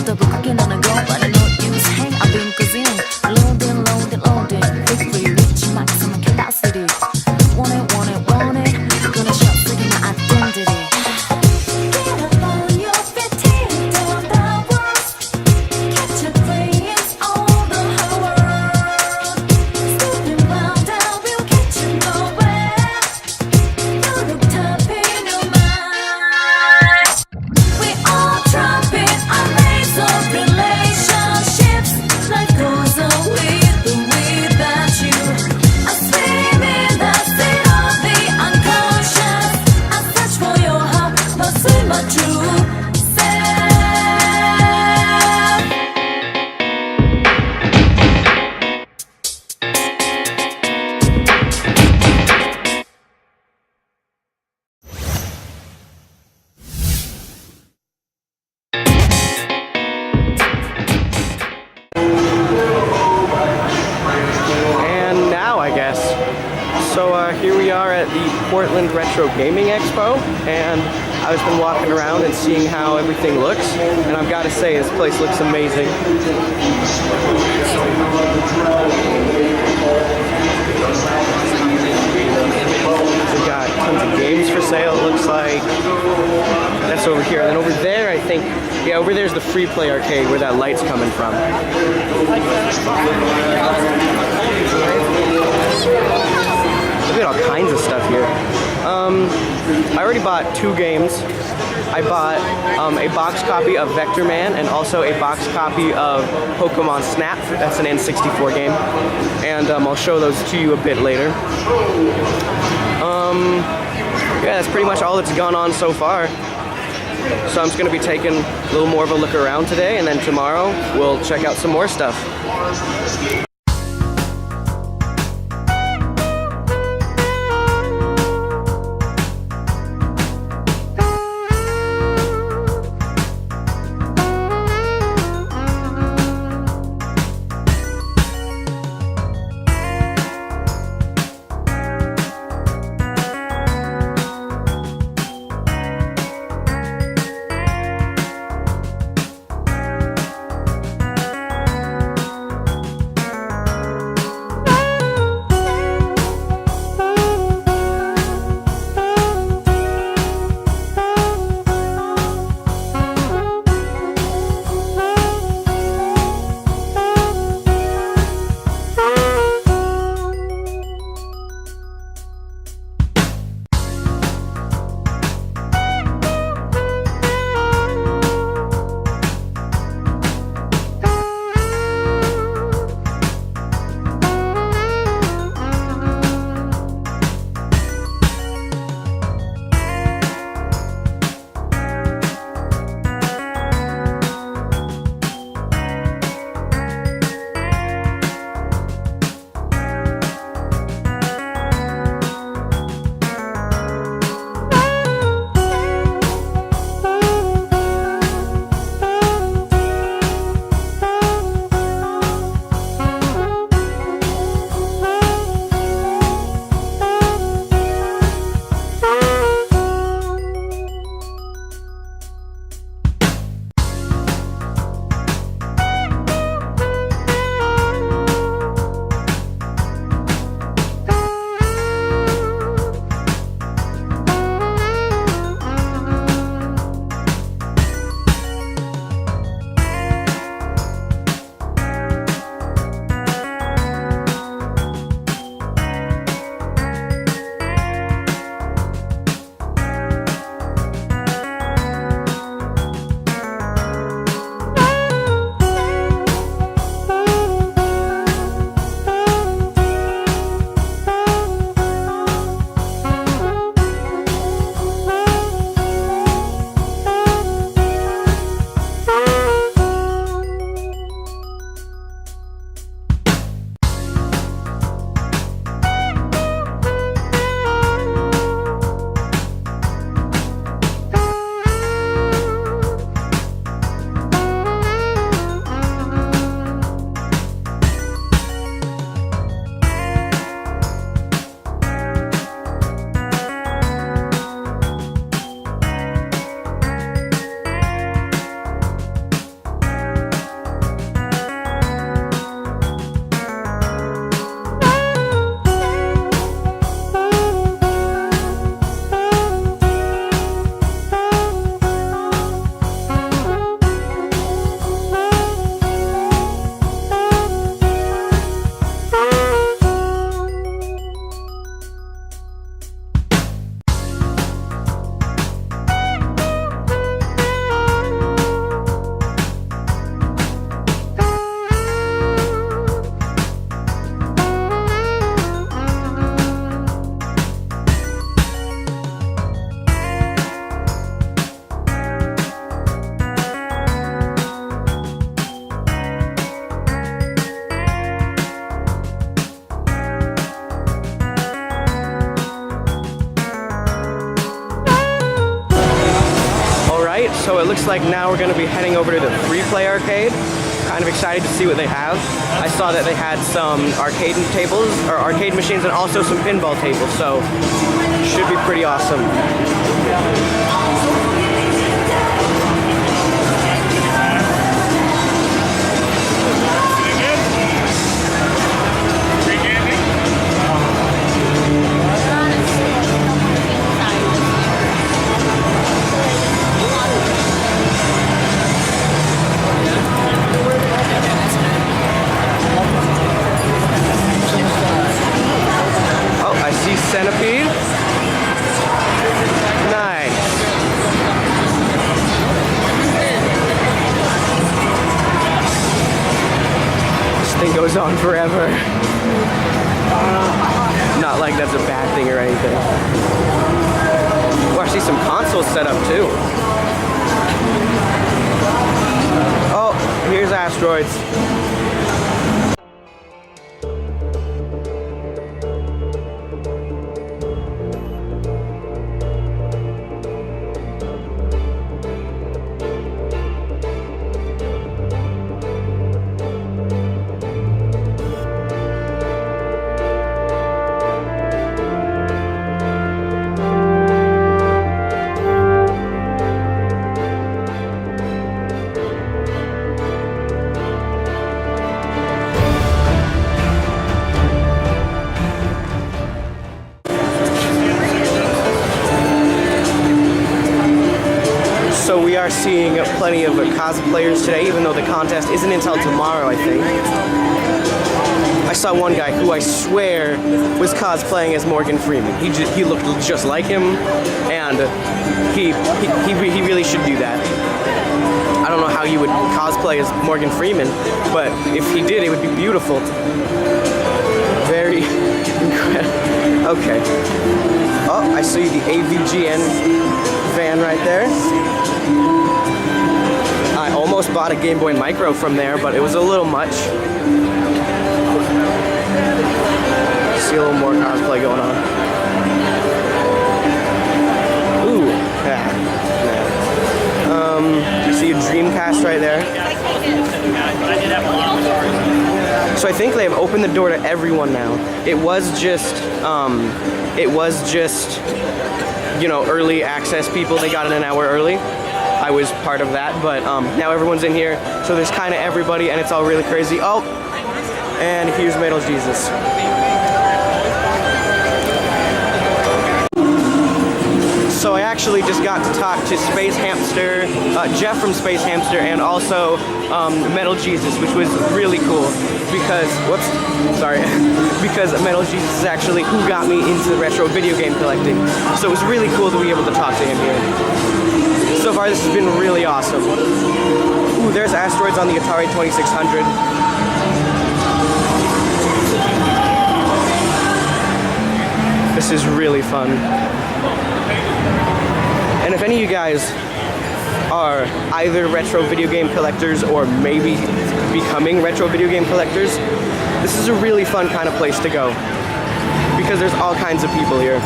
더블 크게 나는 거 but I know use hang I've been cuisine loading loading loading quick free rich maximum capacity want it want it want it gonna shop freaking my identity get up on your feet tear down the walls catch your dreams all the whole world stepping round I will get you nowhere you look tough in your mind we all trumpet our race of relationships life goes on with or without you I swim in the sea of the unconscious I search for your heart pursue my true self And now, I guess. So here we are at the Portland Retro Gaming Expo, and I've just been walking around and seeing how everything looks, and I've got to say, this place looks amazing. We've got tons of games for sale, it looks like. That's over here. And then over there, I think, yeah, over there's the free play arcade where that light's coming from. Look at all kinds of stuff here. I already bought 2 games. I bought a box copy of Vector Man and also a box copy of Pokemon Snap. That's an N64 game. And I'll show those to you a bit later. Yeah, that's pretty much all that's gone on so far. So I'm just going to be taking a little more of a look around today, and then tomorrow we'll check out some more stuff. looks like now we're going to be heading over to the free-play arcade. Kind of excited to see what they have. I saw that they had some arcade tables, or arcade machines, and also some pinball tables, so should be pretty awesome. Centipede. Nice. This thing goes on forever. Not like that's a bad thing or anything. Oh, I see some consoles set up too. Oh, here's Asteroids. So we are seeing plenty of cosplayers today, even though the contest isn't until tomorrow, I think. I saw one guy who I swear was cosplaying as Morgan Freeman. He looked just like him, and he really should do that. I don't know how you would cosplay as Morgan Freeman, but if he did, it would be beautiful. Very incredible. Okay. Oh, I see the AVGN van right there. I almost bought a Game Boy Micro from there, but it was a little much. See a little more cosplay going on. Ooh, yeah. You see a Dreamcast right there. So I think they have opened the door to everyone now. It was just, you know, early access people. They got in an hour early. I was part of that, but now everyone's in here, so there's kind of everybody, and it's all really crazy. Oh, and here's Metal Jesus. So I actually just got to talk to Space Hamster, Jeff from Space Hamster, and also Metal Jesus, which was really cool because, because Metal Jesus is actually who got me into retro video game collecting. So it was really cool to be able to talk to him here. So far, this has been really awesome. Ooh, there's Asteroids on the Atari 2600. This is really fun. And if any of you guys are either retro video game collectors or maybe becoming retro video game collectors, this is a really fun kind of place to go because there's all kinds of people here.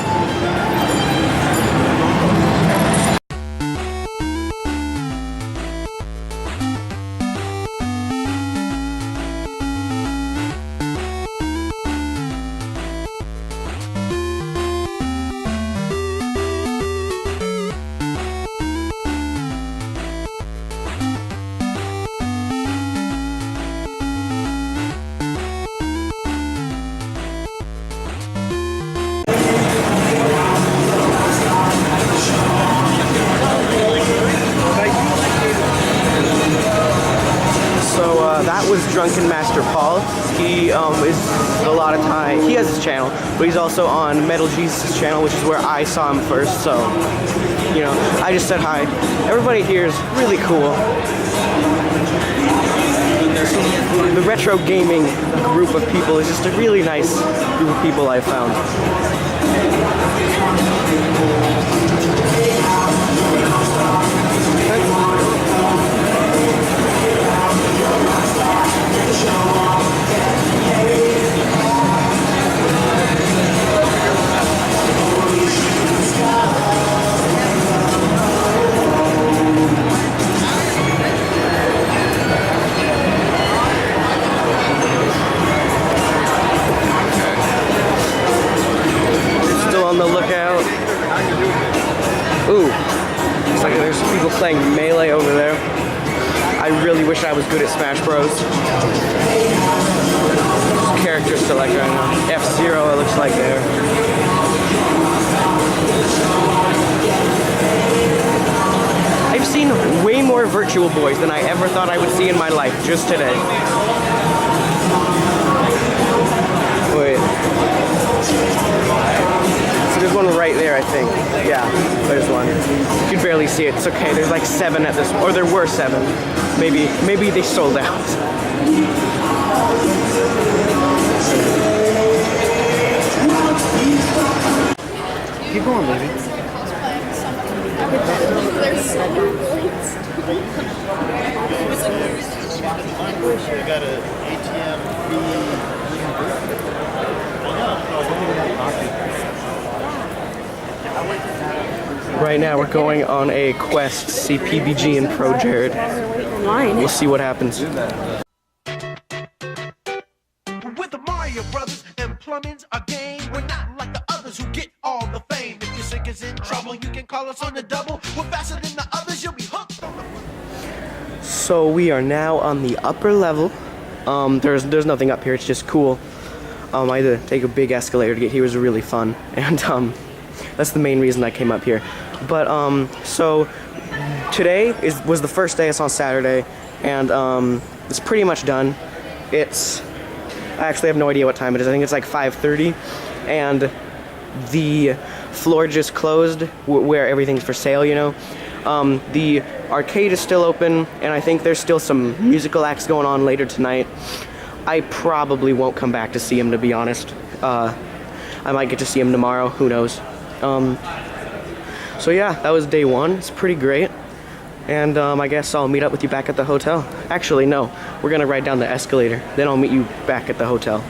That was Drunken Master Paul. He is a lot of time. He has his channel, but he's also on Metal Jesus' channel, which is where I saw him first. So, you know, I just said hi. Everybody here is really cool. The retro gaming group of people is just a really nice group of people I found. who's good at Smash Bros. Character select right now. F-Zero, it looks like there. I've seen way more Virtual Boys than I ever thought I would see in my life just today. Wait. So there's one right there, I think. Yeah, there's one. You can barely see it. It's okay. There's like 7 at this, or there were 7. Maybe they sold out. Keep going, baby. There's so many lights. We got an ATM fee. Right now we're going on a quest to see PBG and Pro Jared. We'll see what happens. With the Mario Brothers and plumbing's a game. We're not like the others who get all the fame. If your sink is in trouble, you can call us on the double. We're faster than the others, you'll be hooked on the... So we are now on the upper level. There's nothing up here, it's just cool. I had to take a big escalator to get here. It was really fun. And that's the main reason I came up here. But so today was the first day. It's on Saturday, and it's pretty much done. I actually have no idea what time it is. I think it's like 5:30, and the floor just closed where everything's for sale, you know. The arcade is still open, and I think there's still some musical acts going on later tonight. I probably won't come back to see him, to be honest. I might get to see him tomorrow, who knows. So yeah, that was day 1. It's pretty great. And I guess I'll meet up with you back at the hotel. Actually, no. We're gonna ride down the escalator. Then I'll meet you back at the hotel.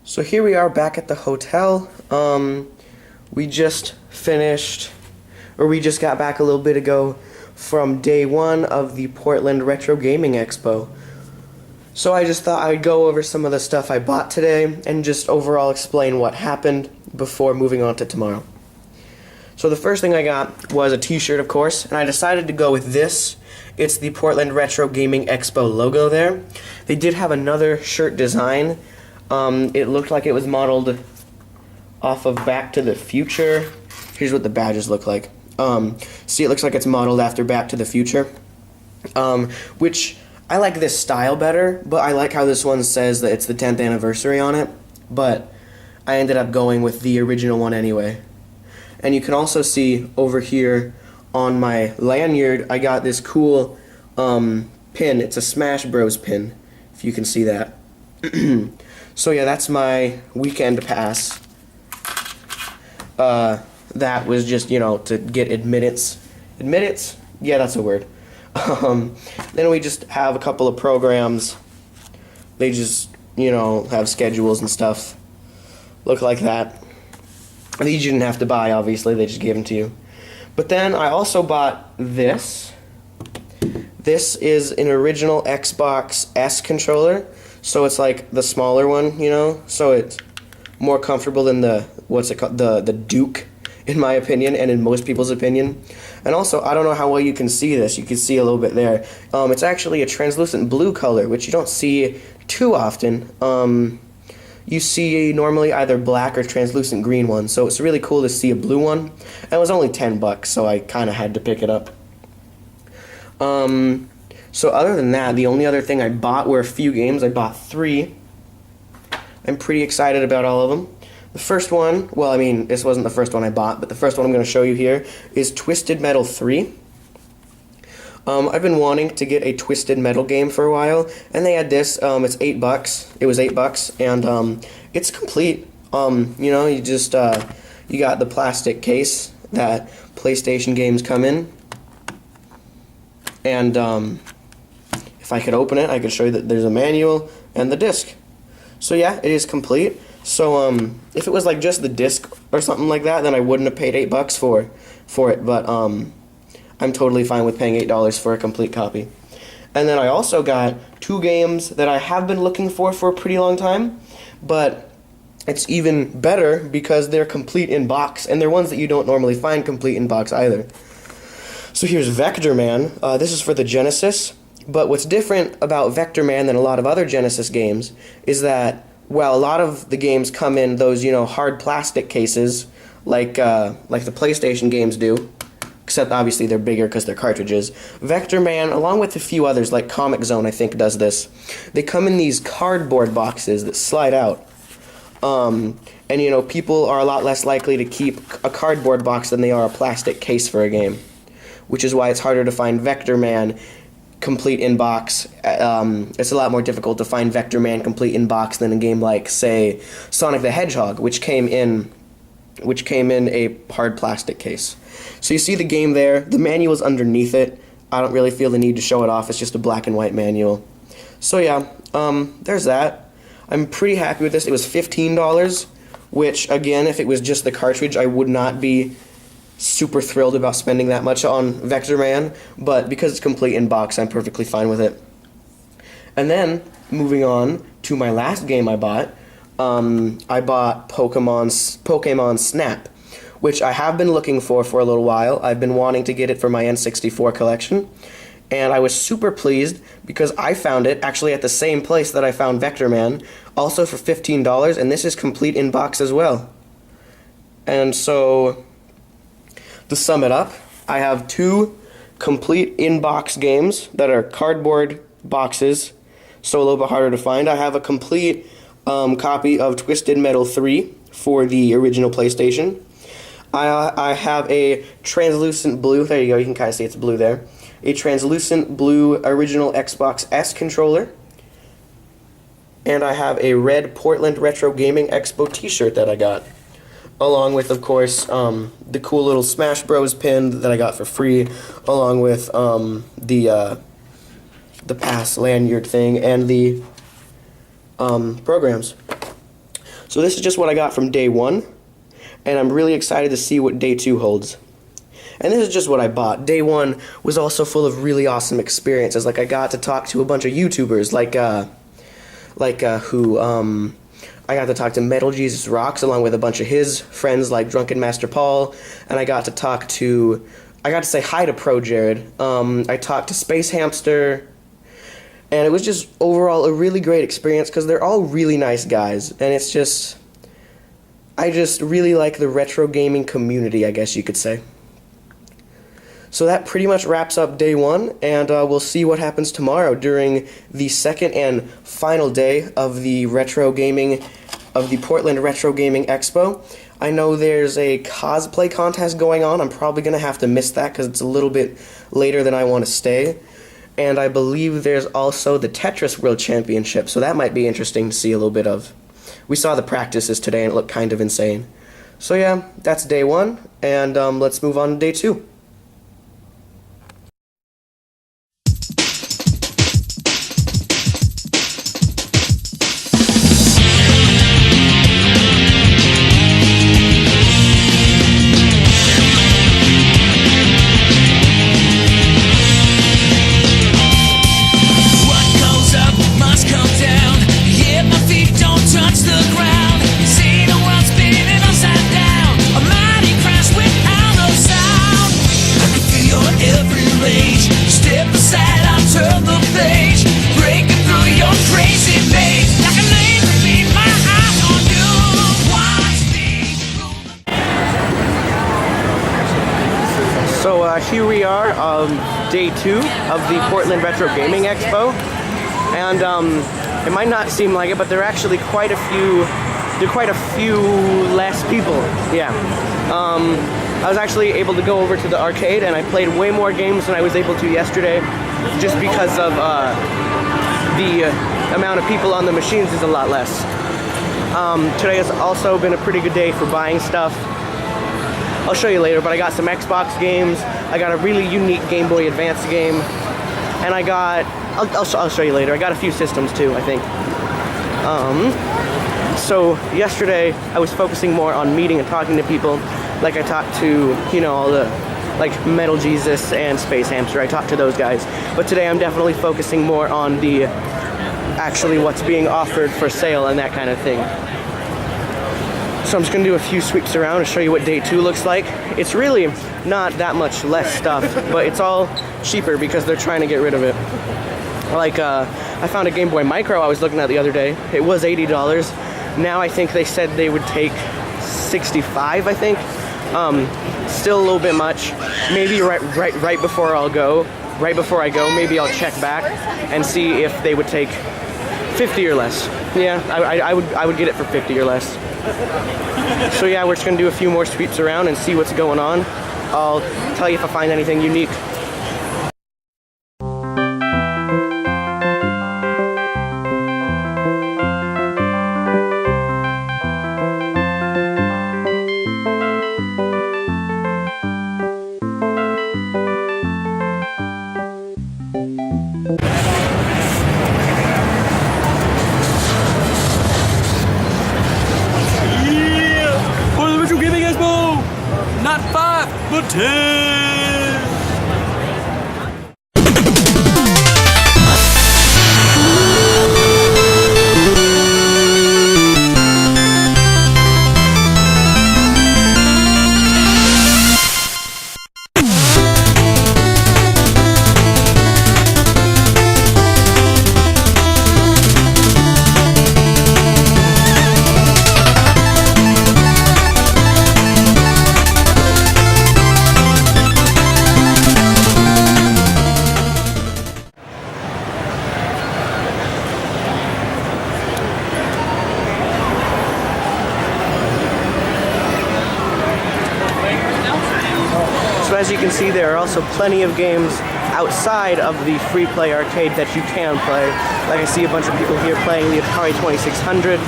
So here we are back at the hotel. We just got back a little bit ago from day 1 of the Portland Retro Gaming Expo. So I just thought I'd go over some of the stuff I bought today and just overall explain what happened before moving on to tomorrow. So the first thing I got was a t-shirt, of course, and I decided to go with this. It's the Portland Retro Gaming Expo logo there. They did have another shirt design. It looked like it was modeled off of Back to the Future. Here's what the badges look like. See, it looks like it's modeled after Back to the Future. Which, I like this style better, but I like how this one says that it's the 10th anniversary on it. But I ended up going with the original one anyway. And you can also see over here on my lanyard, I got this cool pin. It's a Smash Bros pin, if you can see that. So yeah, that's my weekend pass. That was just, you know, to get admittance. Admittance? Yeah, that's a word. Then we just have a couple of programs. They just, you know, have schedules and stuff. Look like that. These you didn't have to buy, obviously. They just gave them to you. But then I also bought this. This is an original Xbox S controller. So it's like the smaller one, you know? So it's more comfortable than the, what's it called? The Duke, in my opinion, and in most people's opinion. And also, I don't know how well you can see this. You can see a little bit there. It's actually a translucent blue color, which you don't see too often. You see normally either black or translucent green ones. So it's really cool to see a blue one. And it was only $10, so I kind of had to pick it up. So other than that, the only other thing I bought were a few games. I bought 3. I'm pretty excited about all of them. The first one, well, I mean, this wasn't the first one I bought, but the first one I'm going to show you here is Twisted Metal 3. I've been wanting to get a Twisted Metal game for a while, and they had this. It's $8. It was $8, and it's complete. You know, you just you got the plastic case that PlayStation games come in, and if I could open it, I could show you that there's a manual and the disc. So yeah, it is complete. So if it was like just the disc or something like that, then I wouldn't have paid $8 for it. But I'm totally fine with paying $8 for a complete copy. And then I also got 2 games that I have been looking for a pretty long time, but it's even better because they're complete in box, and they're ones that you don't normally find complete in box either. So here's Vector Man. This is for the Genesis, but what's different about Vector Man than a lot of other Genesis games is that, well, a lot of the games come in those, you know, hard plastic cases like the PlayStation games do, except obviously they're bigger because they're cartridges. Vector Man, along with a few others like Comic Zone, I think, does this. They come in these cardboard boxes that slide out. And, you know, people are a lot less likely to keep a cardboard box than they are a plastic case for a game, which is why it's harder to find Vector Man complete in box. It's a lot more difficult to find Vector Man complete in box than a game like, say, Sonic the Hedgehog, which came in a hard plastic case. So you see the game there. The manual's underneath it. I don't really feel the need to show it off. It's just a black and white manual. So yeah, there's that. I'm pretty happy with this. It was $15, which, again, if it was just the cartridge, I would not be super thrilled about spending that much on Vector Man, but because it's complete in box, I'm perfectly fine with it. And then, moving on to my last game I bought Pokemon Snap, which I have been looking for a little while. I've been wanting to get it for my N64 collection, and I was super pleased because I found it actually at the same place that I found Vector Man, also for $15, and this is complete in box as well. And so, to sum it up, I have 2 complete in-box games that are cardboard boxes, so a little bit harder to find. I have a complete copy of Twisted Metal 3 for the original PlayStation. I have a translucent blue, there you go, you can kind of see it's blue there, a translucent blue original Xbox S controller, and I have a red Portland Retro Gaming Expo t-shirt that I got, along with, of course, the cool little Smash Bros pin that I got for free, along with the pass lanyard thing and the programs. So this is just what I got from day 1, and I'm really excited to see what day 2 holds. And this is just what I bought. Day 1 was also full of really awesome experiences. Like, I got to talk to a bunch of YouTubers, I got to talk to Metal Jesus Rocks along with a bunch of his friends like Drunken Master Paul, and I got to say hi to Pro Jared. I talked to Space Hamster, and it was just overall a really great experience because they're all really nice guys, and it's just, I just really like the retro gaming community, I guess you could say. So that pretty much wraps up day 1, and we'll see what happens tomorrow during the second and final day of the Portland Retro Gaming Expo. I know there's a cosplay contest going on. I'm probably going to have to miss that because it's a little bit later than I want to stay. And I believe there's also the Tetris World Championship, so that might be interesting to see a little bit of. We saw the practices today and it looked kind of insane. So yeah, that's day 1, and let's move on to day 2. Here we are, day 2 of the Portland Retro Gaming Expo, and it might not seem like it, but there are actually quite a few less people. Yeah. I was actually able to go over to the arcade and I played way more games than I was able to yesterday, just because of the amount of people on the machines is a lot less. Today has also been a pretty good day for buying stuff. I'll show you later, but I got some Xbox games. I got a really unique Game Boy Advance game, and I got, I'll show you later, I got a few systems too, I think. So yesterday I was focusing more on meeting and talking to people. Like I talked to, you know, all the, like Metal Jesus and Space Hamster, I talked to those guys. But today I'm definitely focusing more on the, actually what's being offered for sale and that kind of thing. So I'm just gonna do a few sweeps around and show you what day 2 looks like. It's really not that much less stuff, but it's all cheaper because they're trying to get rid of it. Like, I found a Game Boy Micro I was looking at the other day. It was $80. Now I think they said they would take $65, I think. Still a little bit much. Maybe right before I go, maybe I'll check back and see if they would take 50 or less. Yeah, I would get it for 50 or less. So yeah, we're just gonna do a few more sweeps around and see what's going on. I'll tell you if I find anything unique. Not 5, but 10! As you can see, there are also plenty of games outside of the free play arcade that you can play. Like I see a bunch of people here playing the Atari 2600,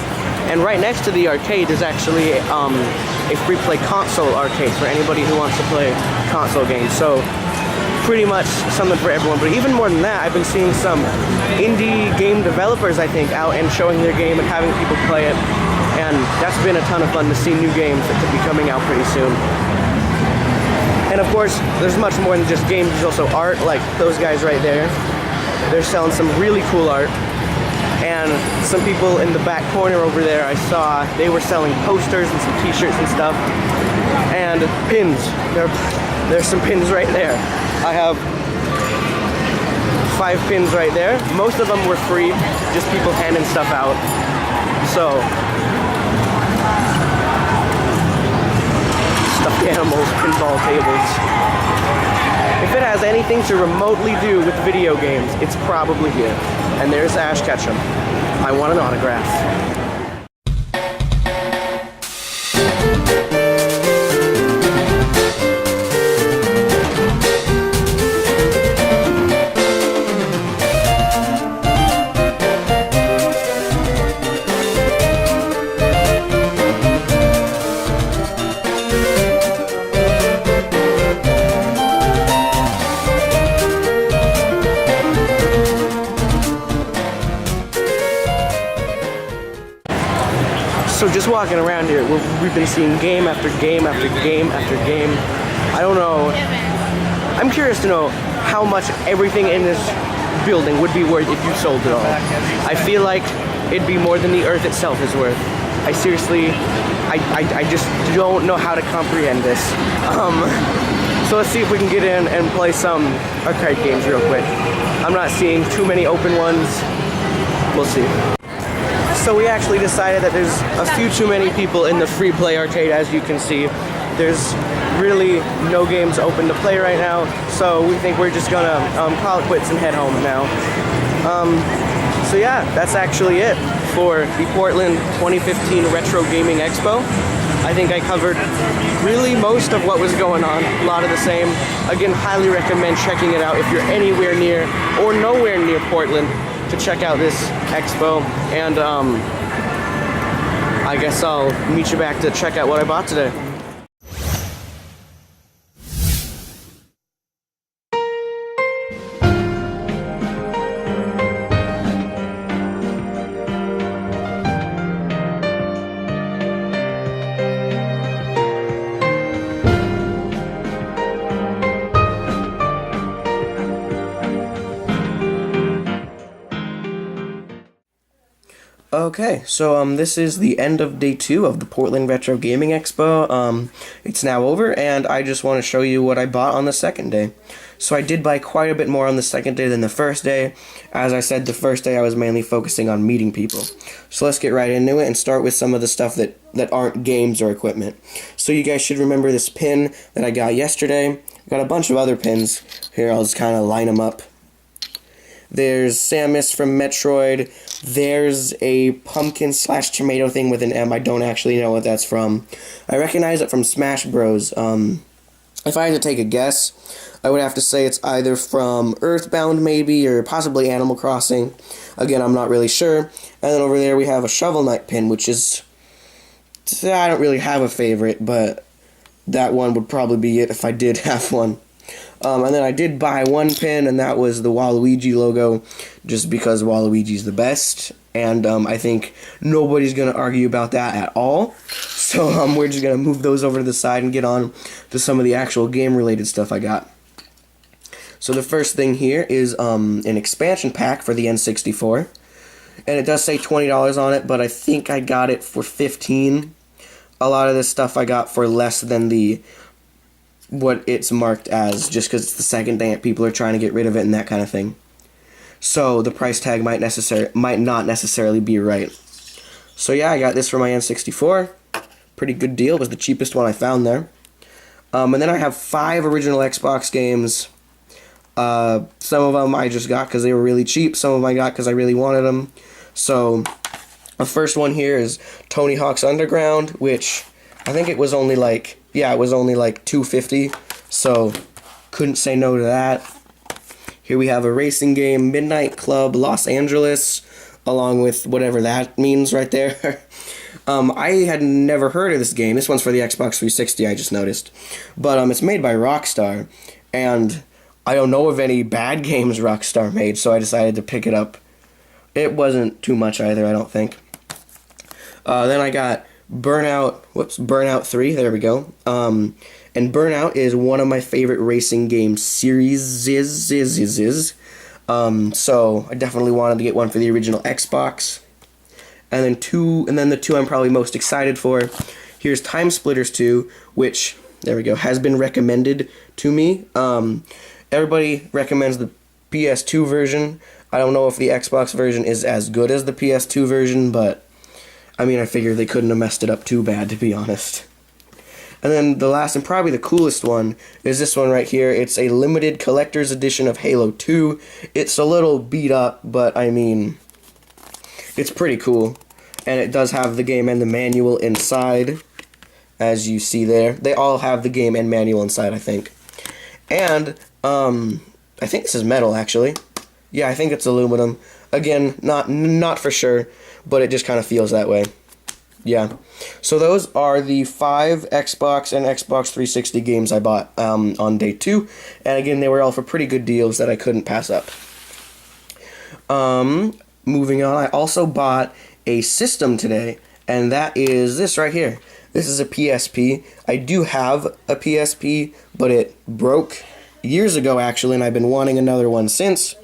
and right next to the arcade is actually a free play console arcade for anybody who wants to play console games. So pretty much something for everyone. But even more than that, I've been seeing some indie game developers, I think, out and showing their game and having people play it, and that's been a ton of fun to see new games that could be coming out pretty soon. And of course, there's much more than just games. There's also art, like those guys right there. They're selling some really cool art. And some people in the back corner over there, I saw, they were selling posters and some t-shirts and stuff. And pins. There's some pins right there. I have 5 pins right there. Most of them were free, just people handing stuff out. So, stuffed animals, pinball tables. If it has anything to remotely do with video games, it's probably here. And there's Ash Ketchum. I want an autograph. So just walking around here, we've been seeing game after game after game after game. I don't know. I'm curious to know how much everything in this building would be worth if you sold it all. I feel like it'd be more than the earth itself is worth. I seriously, I just don't know how to comprehend this. So let's see if we can get in and play some arcade games real quick. I'm not seeing too many open ones. We'll see. So we actually decided that there's a few too many people in the free play arcade, as you can see. There's really no games open to play right now, so we think we're just gonna call it quits and head home now. So yeah, that's actually it for the Portland 2015 Retro Gaming Expo. I think I covered really most of what was going on, a lot of the same. Again, highly recommend checking it out if you're anywhere near or nowhere near Portland to check out this expo. And I guess I'll meet you back to check out what I bought today. Okay, so this is the end of day 2 of the Portland Retro Gaming Expo. It's now over, and I just want to show you what I bought on the second day. So I did buy quite a bit more on the second day than the first day. As I said, the first day I was mainly focusing on meeting people. So let's get right into it and start with some of the stuff that aren't games or equipment. So you guys should remember this pin that I got yesterday. I got a bunch of other pins. Here, I'll just kind of line them up. There's Samus from Metroid. There's a pumpkin / tomato thing with an M. I don't actually know what that's from. I recognize it from Smash Bros. If I had to take a guess, I would have to say it's either from Earthbound maybe, or possibly Animal Crossing. Again, I'm not really sure. And then over there we have a Shovel Knight pin, which is... I don't really have a favorite, but that one would probably be it if I did have one. And then I did buy one pin, and that was the Waluigi logo, just because Waluigi's the best, and I think nobody's going to argue about that at all. So we're just going to move those over to the side and get on to some of the actual game-related stuff I got. So the first thing here is an expansion pack for the N64, and it does say $20 on it, but I think I got it for $15. A lot of this stuff I got for less than what it's marked as, just because it's the second day people are trying to get rid of it and that kind of thing. So the price tag might not necessarily be right. So yeah, I got this for my N64. Pretty good deal. It was the cheapest one I found there. And then I have 5 original Xbox games. Some of them I just got because they were really cheap. Some of them I got because I really wanted them. So the first one here is Tony Hawk's Underground, which I think it was only like... yeah, it was only like $2.50, so couldn't say no to that. Here we have a racing game, Midnight Club Los Angeles, along with whatever that means right there. I had never heard of this game. This one's for the Xbox 360, I just noticed. But it's made by Rockstar, and I don't know of any bad games Rockstar made, so I decided to pick it up. It wasn't too much either, I don't think. Then I got Burnout 3, there we go. And Burnout is one of my favorite racing game series. So I definitely wanted to get one for the original Xbox. And then the two I'm probably most excited for. Here's Time Splitters 2, which, there we go, has been recommended to me. Everybody recommends the PS2 version. I don't know if the Xbox version is as good as the PS2 version, but I mean, I figure they couldn't have messed it up too bad, to be honest. And then the last and probably the coolest one is this one right here. It's a limited collector's edition of Halo 2. It's a little beat up, but I mean, it's pretty cool. And it does have the game and the manual inside, as you see there. They all have the game and manual inside, I think. And I think this is metal, actually. Yeah, I think it's aluminum. Again, not for sure, but it just kind of feels that way. Yeah. So those are the 5 Xbox and Xbox 360 games I bought on day 2. And again, they were all for pretty good deals that I couldn't pass up. Moving on, I also bought a system today, and that is this right here. This is a PSP. I do have a PSP, but it broke years ago, actually, and I've been wanting another one since.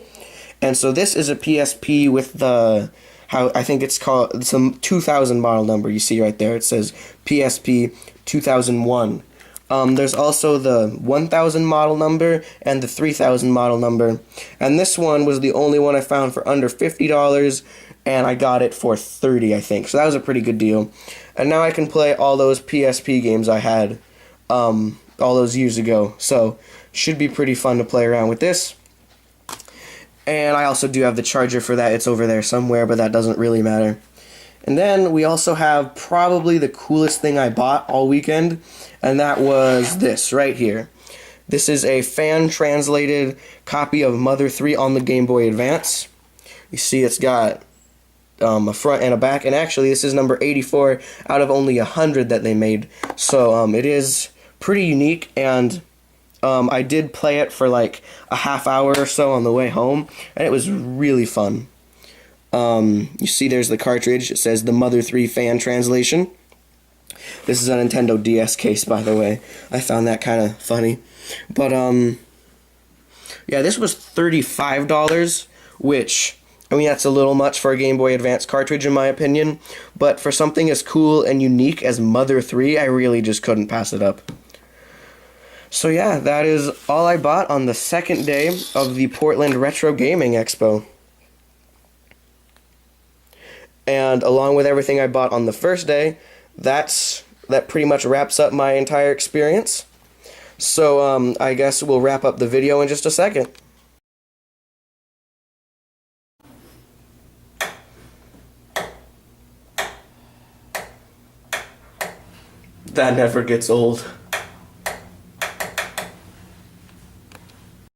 And so this is a PSP with the... I think it's called, it's a 2000 model number, you see right there, it says PSP 2001. There's also the 1000 model number and the 3000 model number, and this one was the only one I found for under $50, and I got it for $30, I think, so that was a pretty good deal. And now I can play all those PSP games I had all those years ago, so should be pretty fun to play around with this. And I also do have the charger for that. It's over there somewhere, but that doesn't really matter. And then we also have probably the coolest thing I bought all weekend, and that was this right here. This is a fan-translated copy of Mother 3 on the Game Boy Advance. You see it's got a front and a back, and actually this is number 84 out of only 100 that they made. So it is pretty unique, and I did play it for like a half hour or so on the way home, and it was really fun. You see there's the cartridge. It says the Mother 3 fan translation. This is a Nintendo DS case, by the way. I found that kind of funny. But, yeah, this was $35, which, I mean, that's a little much for a Game Boy Advance cartridge, in my opinion. But for something as cool and unique as Mother 3, I really just couldn't pass it up. So, yeah, that is all I bought on the second day of the Portland Retro Gaming Expo. And along with everything I bought on the first day, that pretty much wraps up my entire experience. So I guess we'll wrap up the video in just a second. That never gets old.